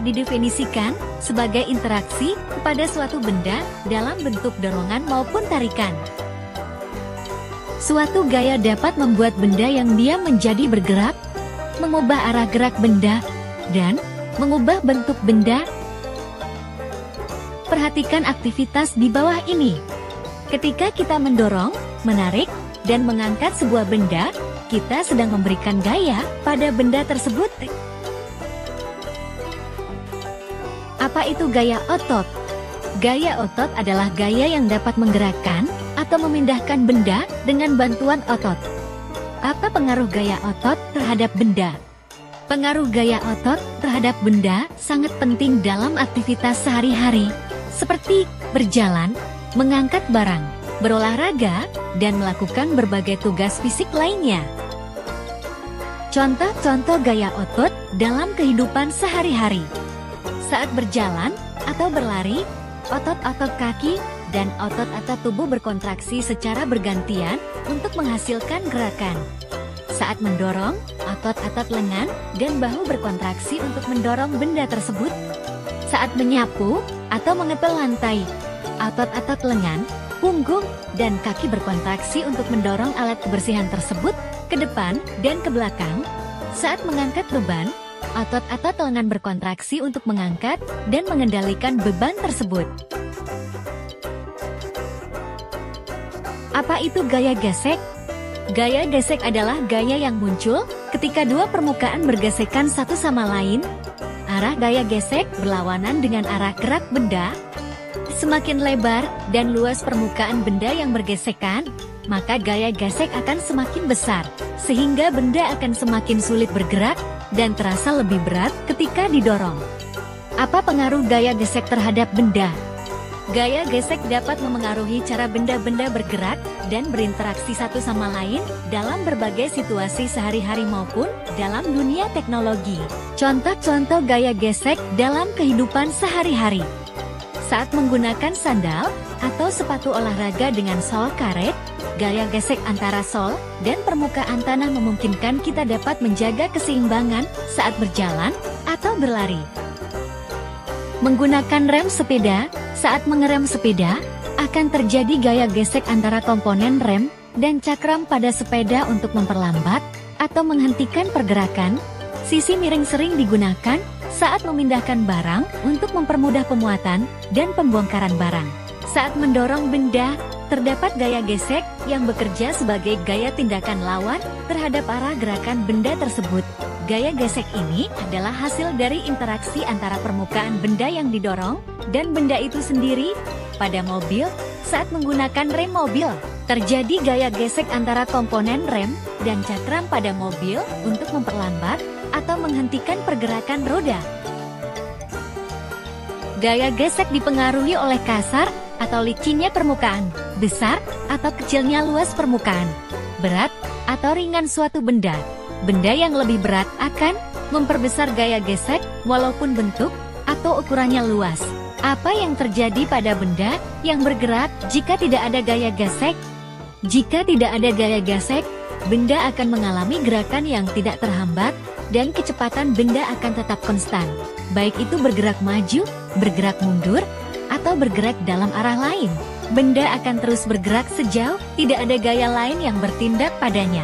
dapat didefinisikan sebagai interaksi pada suatu benda dalam bentuk dorongan maupun tarikan. Suatu gaya dapat membuat benda yang diam menjadi bergerak, mengubah arah gerak benda, dan mengubah bentuk benda. Perhatikan aktivitas di bawah ini. Ketika kita mendorong, menarik, dan mengangkat sebuah benda, kita sedang memberikan gaya pada benda tersebut. Apa itu gaya otot? Gaya otot adalah gaya yang dapat menggerakkan atau memindahkan benda dengan bantuan otot. Apa pengaruh gaya otot terhadap benda? Pengaruh gaya otot terhadap benda sangat penting dalam aktivitas sehari-hari, seperti berjalan, mengangkat barang, berolahraga, dan melakukan berbagai tugas fisik lainnya. Contoh-contoh gaya otot dalam kehidupan sehari-hari. Saat berjalan atau berlari, otot-otot kaki dan otot-otot tubuh berkontraksi secara bergantian untuk menghasilkan gerakan. Saat mendorong, otot-otot lengan dan bahu berkontraksi untuk mendorong benda tersebut. Saat menyapu atau mengepel lantai, otot-otot lengan, punggung, dan kaki berkontraksi untuk mendorong alat kebersihan tersebut ke depan dan ke belakang. Saat mengangkat beban, otot-otot lengan berkontraksi untuk mengangkat dan mengendalikan beban tersebut. Apa itu gaya gesek? Gaya gesek adalah gaya yang muncul ketika dua permukaan bergesekan satu sama lain. Arah gaya gesek berlawanan dengan arah gerak benda. Semakin lebar dan luas permukaan benda yang bergesekan, maka gaya gesek akan semakin besar, sehingga benda akan semakin sulit bergerak dan terasa lebih berat ketika didorong. Apa pengaruh gaya gesek terhadap benda? Gaya gesek dapat memengaruhi cara benda-benda bergerak dan berinteraksi satu sama lain dalam berbagai situasi sehari-hari maupun dalam dunia teknologi. Contoh-contoh gaya gesek dalam kehidupan sehari-hari. Saat menggunakan sandal atau sepatu olahraga dengan sol karet, gaya gesek antara sol dan permukaan tanah memungkinkan kita dapat menjaga keseimbangan saat berjalan atau berlari. Menggunakan rem sepeda, saat mengerem sepeda, akan terjadi gaya gesek antara komponen rem dan cakram pada sepeda untuk memperlambat atau menghentikan pergerakan. Sisi miring sering digunakan saat memindahkan barang untuk mempermudah pemuatan dan pembongkaran barang. Saat mendorong benda, terdapat gaya gesek yang bekerja sebagai gaya tindakan lawan terhadap arah gerakan benda tersebut. Gaya gesek ini adalah hasil dari interaksi antara permukaan benda yang didorong dan benda itu sendiri. Pada mobil, saat menggunakan rem mobil, terjadi gaya gesek antara komponen rem dan cakram pada mobil untuk memperlambat atau menghentikan pergerakan roda. Gaya gesek dipengaruhi oleh kasar atau licinnya permukaan, besar atau kecilnya luas permukaan, berat atau ringan suatu benda. Benda yang lebih berat akan memperbesar gaya gesek walaupun bentuk atau ukurannya luas. Apa yang terjadi pada benda yang bergerak jika tidak ada gaya gesek? Jika tidak ada gaya gesek, benda akan mengalami gerakan yang tidak terhambat dan kecepatan benda akan tetap konstan. Baik itu bergerak maju, bergerak mundur, atau bergerak dalam arah lain. Benda akan terus bergerak sejauh tidak ada gaya lain yang bertindak padanya.